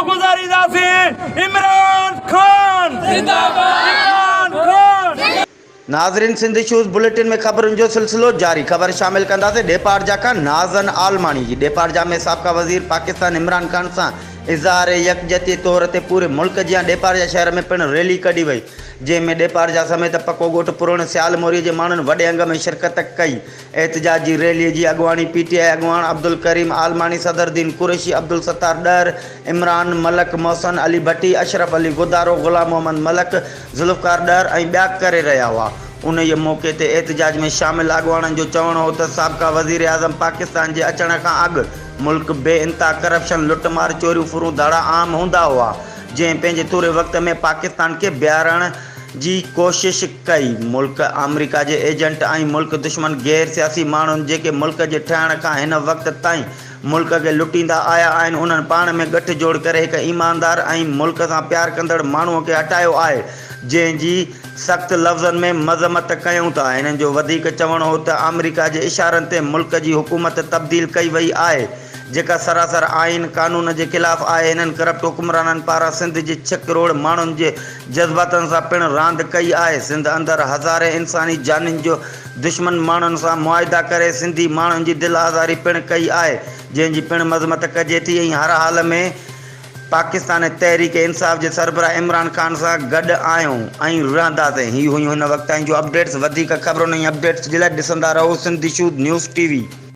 गुज़ारींदासीं इमरान खान जिंदाबाद। नाज़रीन, Sindh issues bulletin में ख़बरुनि जो सिलसिलो जारी। ख़बर शामिल कंदासीं डेपारजा खां नाज़न आलमानी जी। डेपारजा में साबिक़ा वज़ीर पाकिस्तान इमरान खान सां इज़हार यकजहती तौर ते पूरे मुल्क जी डेपारजा शहर में पिणु रैली कढी वई, जंहिंमें डेपारजा समेत पको ॻोठ पुराणे सियाल मोरी जे माण्हुनि वॾे अंग में शिरकत कई। एहतजाजी रैलीअ जी अॻुवाणी पीटीआई अॻुवान अब्दुल करीम आलमानी, सदरुद्दीन कुरैशी, अब्दुल सत्तार डर, इमरान मलक, मोहसन अली भट्टी, अशरफ अली गुदारो, गुलाम मोहम्मद मलक, ज़ुल्फ़कार डर ऐं ॿिया करे रहिया हुआ। उन मौक़े ते एहतजाज में शामिल अॻुवाणनि जो चवणु हो त साबिक़ा वज़ीर आज़म पाकिस्तान जे अचण खां अॻु मुल्क बेइंतहा करप्शन, लुटमार, चोरियूं फुरूं धाड़ा आम हूंदा हुआ, जंहिं पंहिंजे थोरे वक़्त में पाकिस्तान खे बीहारण जी कोशिश कई। मुल्क अमेरिका जे एजेंट ऐं मुल्क दुश्मन गैर सियासी माण्हुनि जेके मुल्क जे ठहण खां हिन वक़्त ताईं मुल्क खे लुटींदा आया आहिनि, उन्हनि पाण में गठजोड़ करे हिकु ईमानदार ऐं मुल्क सां प्यार कंदड़ माण्हूअ खे हटायो आहे, जंहिंजी सख़्त लफ़्ज़नि में मज़म्मत कयूं था। हिननि जो वधीक चवणु हो त अमेरिका जे इशारनि ते मुल्क जी हुकूमत तब्दील कई वई आहे, जेका सरासर आइन कानून जे ख़िलाफ़ आहे। हिननि करप्ट हुक्मराननि पारां सिंध जे 6 करोड़ माण्हुनि जे जज़्बातनि सां पिणु रांदि कई आहे। सिंध अंदरि हज़ारे इंसानी जानियुनि जो दुश्मन माण्हुनि सां मुआहिदा करे सिंधी माण्हुनि जी दिलि आज़ारी पिणु कई आहे, जंहिंजी पिणु मज़म्मत कजे थी। ऐं हर हाल में पाकिस्तान तहरीक इंसाफ़ जे सरबराह इमरान खान सां गॾु आहियूं ऐं रहंदासीं। ही हुयूं हिन वक़्त जो अपडेट्स। वधीक ख़बरुनि ऐं अपडेट्स जे लाइ ॾिसंदा रहो सिंध इशूज़ न्यूज़ TV।